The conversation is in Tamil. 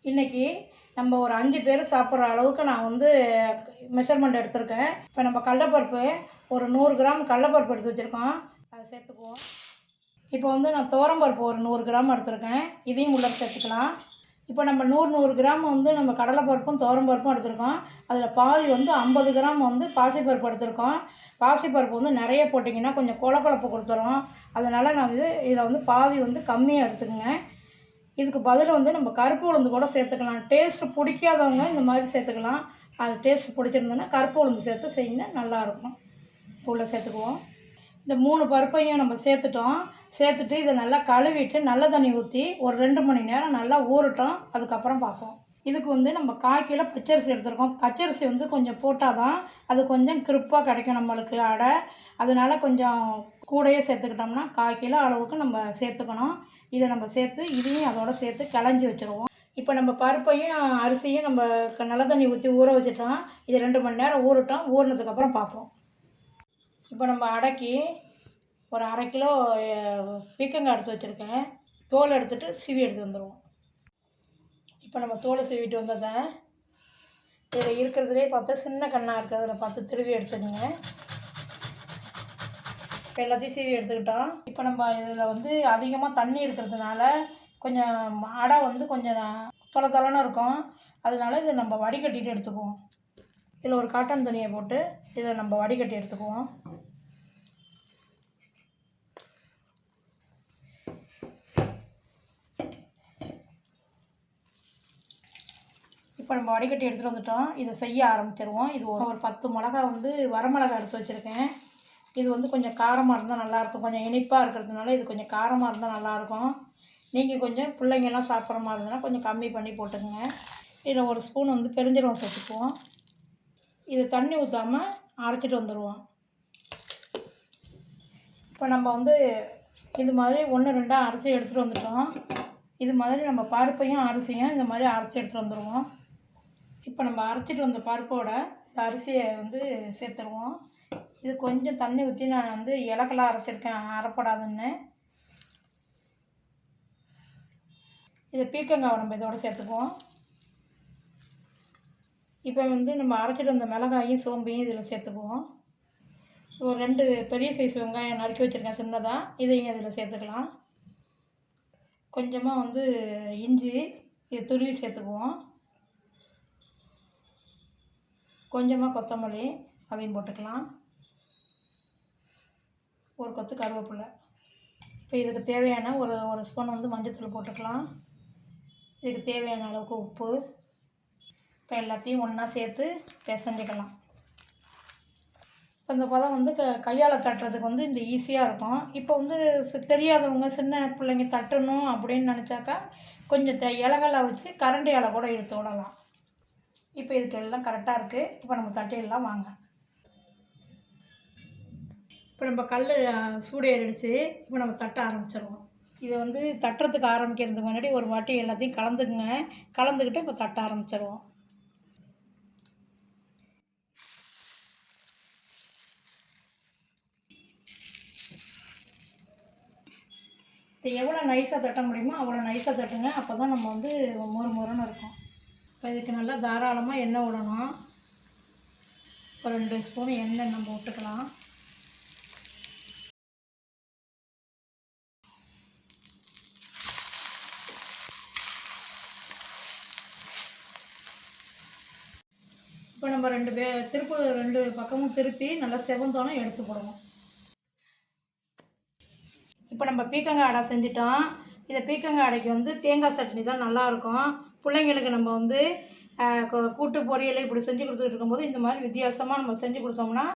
இன்றைக்கி நம்ம ஒரு 5 பேர் சாப்பிட்ற அளவுக்கு நான் வந்து மெஷர்மெண்ட் எடுத்திருக்கேன். இப்போ நம்ம கடலைப்பருப்பு ஒரு 100 கிராம் கடலைப்பருப்பு எடுத்து வச்சுருக்கோம், அதை சேர்த்துக்குவோம். இப்போ வந்து நான் துவரம்பருப்பு ஒரு 100 கிராம் எடுத்திருக்கேன், இதையும் உள்ளே சேர்த்துக்கலாம். இப்போ நம்ம 100 கிராம் வந்து நம்ம கடலைப்பருப்பும் துவரம்பருப்பும் எடுத்திருக்கோம். அதில் பாதி வந்து 50 கிராம் வந்து பாசிப்பருப்பு எடுத்திருக்கோம். பாசிப்பருப்பு வந்து நிறைய போட்டிங்கன்னா கொஞ்சம் கொழப்பு கொடுத்துரும். அதனால் நான் இதில் வந்து பாதி வந்து கம்மியாக எடுத்துக்கோங்க. இதுக்கு பதில் வந்து நம்ம கருப்பு உளுந்து கூட சேர்த்துக்கலாம். டேஸ்ட்டு பிடிக்காதவங்க இந்த மாதிரி சேர்த்துக்கலாம். அது டேஸ்ட்டு பிடிச்சிருந்ததுன்னா கருப்பு உளுந்து சேர்த்து செய்யுங்க, நல்லாயிருக்கும். உள்ளே சேர்த்துக்குவோம். இந்த 3 பருப்பையும் நம்ம சேர்த்துட்டு இதை நல்லா கழுவிட்டு நல்ல தண்ணி ஊற்றி ஒரு 2 மணி நேரம் நல்லா ஊறட்டும். அதுக்கப்புறம் பார்ப்போம். இதுக்கு வந்து நம்ம 1/4 கிலோ பச்சரிசி எடுத்துருக்கோம். பச்சரிசி வந்து கொஞ்சம் போட்டால் தான் அது கொஞ்சம் கிரிப்பாக கிடைக்கும் நம்மளுக்கு அடை. அதனால் கொஞ்சம் கூடையே சேர்த்துக்கிட்டோம்னா 1/4 கிலோ அளவுக்கு நம்ம சேர்த்துக்கணும். இதை நம்ம சேர்த்து இதையும் அதோடு சேர்த்து களைஞ்சி வச்சுருவோம். இப்போ நம்ம பருப்பையும் அரிசியும் நம்ம நல்ல தண்ணி ஊற்றி ஊற வச்சுட்டோம். இது 2 மணி நேரம் ஊறட்டும். ஊறினதுக்கப்புறம் பார்ப்போம். இப்போ நம்ம அடைக்கி ஒரு 1/2 கிலோ பீர்க்கங்காய் எடுத்து வச்சுருக்கேன். தோல் எடுத்துகிட்டு சீவி எடுத்து வந்துடுவோம். இப்போ நம்ம தோலை சீவிட்டு வந்ததை இதில் இருக்கிறதுலே பார்த்து சின்ன கண்ணாக இருக்கிறதுல பார்த்து திருவி எடுத்துக்கோங்க. இப்போ எல்லாத்தையும் சீவி எடுத்துக்கிட்டோம். இப்போ நம்ம இதில் வந்து அதிகமாக தண்ணி இருக்கிறதுனால கொஞ்சம் அடை வந்து கொஞ்சம் தொலைன்னு இருக்கும். அதனால இதை நம்ம வடிகட்டிட்டு எடுத்துக்குவோம். இதில் ஒரு காட்டன் துணியை போட்டு இதை நம்ம வடிகட்டி எடுத்துக்குவோம். இப்போ நம்ம வடிகட்டி எடுத்துகிட்டு வந்துட்டோம். இதை செய்ய ஆரம்பிச்சிருவோம். இது ஒரு 10 மிளகா வந்து வரமிளகா எடுத்து வச்சுருக்கேன். இது வந்து கொஞ்சம் காரமாக இருந்தால் நல்லாயிருக்கும். கொஞ்சம் இனிப்பாக இருக்கிறதுனால இது கொஞ்சம் காரமாக இருந்தால் நல்லாயிருக்கும். நீங்கள் கொஞ்சம் பிள்ளைங்கள்லாம் சாப்பிட்ற மாதிரி இருந்ததுன்னா கொஞ்சம் கம்மி பண்ணி போட்டுக்கோங்க. இதில் ஒரு ஸ்பூன் வந்து பெருஞ்சீரகம் சேர்த்துக்குவோம். இது தண்ணி ஊற்றாமல் அரைச்சிட்டு வந்துடுவோம். இப்போ நம்ம வந்து இது மாதிரி 1 2 அரிசி எடுத்துகிட்டு வந்துட்டோம். இது மாதிரி நம்ம பருப்பையும் அரிசியும் இந்த மாதிரி அரைச்சி எடுத்துகிட்டு வந்துடுவோம். இப்போ நம்ம அரைச்சிட்டு வந்த பருப்போட இந்த அரிசியை வந்து சேர்த்துருவோம். இது கொஞ்சம் தண்ணி ஊற்றி நான் வந்து இலக்கெல்லாம் அரைச்சிருக்கேன், அரைப்படாதுன்னு. இதை பீர்க்கங்காய் நம்ம இதோடு சேர்த்துக்குவோம். இப்போ வந்து நம்ம அரைச்சிட்டு வந்த மிளகாயும் சோம்பையும் இதில் சேர்த்துக்குவோம். ஒரு 2 பெரிய சைஸ் வெங்காயம் நறுக்கி வச்சுருக்கேன் சின்னதாக, இதையும் இதில் சேர்த்துக்கலாம். கொஞ்சமாக வந்து இஞ்சி இது துருவி சேர்த்துக்குவோம். கொஞ்சமாக கொத்தமல்லி அதையும் போட்டுக்கலாம். ஒரு கொத்து கருவேப்பிலை. இப்போ இதுக்கு தேவையான ஒரு ஸ்பூன் வந்து மஞ்சத்தூள் போட்டுக்கலாம். இதுக்கு தேவையான அளவுக்கு உப்பு. இப்போ எல்லாத்தையும் ஒன்றா சேர்த்து பிசைஞ்சிக்கலாம். இப்போ இந்த பதம் வந்து கையால் தட்டுறதுக்கு வந்து இந்த ஈஸியாக இருக்கும். இப்போ வந்து தெரியாதவங்க சின்ன பிள்ளைங்க தட்டணும் அப்படின்னு நினச்சாக்கா கொஞ்சம் இலகெல்லாம் வச்சு கரண்டியால் கூட எடுத்து விடலாம். இப்போ இதுக்கு எல்லாம் கரெக்டாக இருக்குது. இப்போ நம்ம தட்டையெல்லாம் வாங்க. இப்போ நம்ம கல் சூடேறிடுச்சு. இப்போ நம்ம தட்ட ஆரம்பிச்சிடுவோம். இதை வந்து தட்டுறதுக்கு ஆரம்பிக்கிறதுக்கு முன்னாடி ஒரு வாட்டி எல்லாத்தையும் கலந்துக்குங்க. கலந்துக்கிட்டு இப்போ தட்ட ஆரம்பிச்சிடுவோம். இதை எவ்வளோ நைஸாக தட்ட முடியுமோ அவ்வளோ நைஸாக தட்டுங்க. அப்போ தான் நம்ம வந்து மொறுன்னு இருக்கும். இப்போ இதுக்கு நல்லா தாராளமாக எண்ணெய் விடணும். ஒரு 2 ஸ்பூன் எண்ணெய் நம்ம விட்டுக்கலாம். இப்போ நம்ம 2 பக்கமும் திருப்பி நல்லா செவந்தோன்னே எடுத்து போடுவோம். இப்போ நம்ம பீர்க்கங்காய் அடை செஞ்சிட்டோம். இந்த பீர்க்கங்காய் அடைக்கு வந்து தேங்காய் சட்னி தான் நல்லாயிருக்கும். பிள்ளைங்களுக்கு நம்ம வந்து கூட்டு பொரியல் இப்படி செஞ்சு கொடுத்துட்டு இருக்கும்போது இந்த மாதிரி வித்தியாசமாக நம்ம செஞ்சு கொடுத்தோம்னா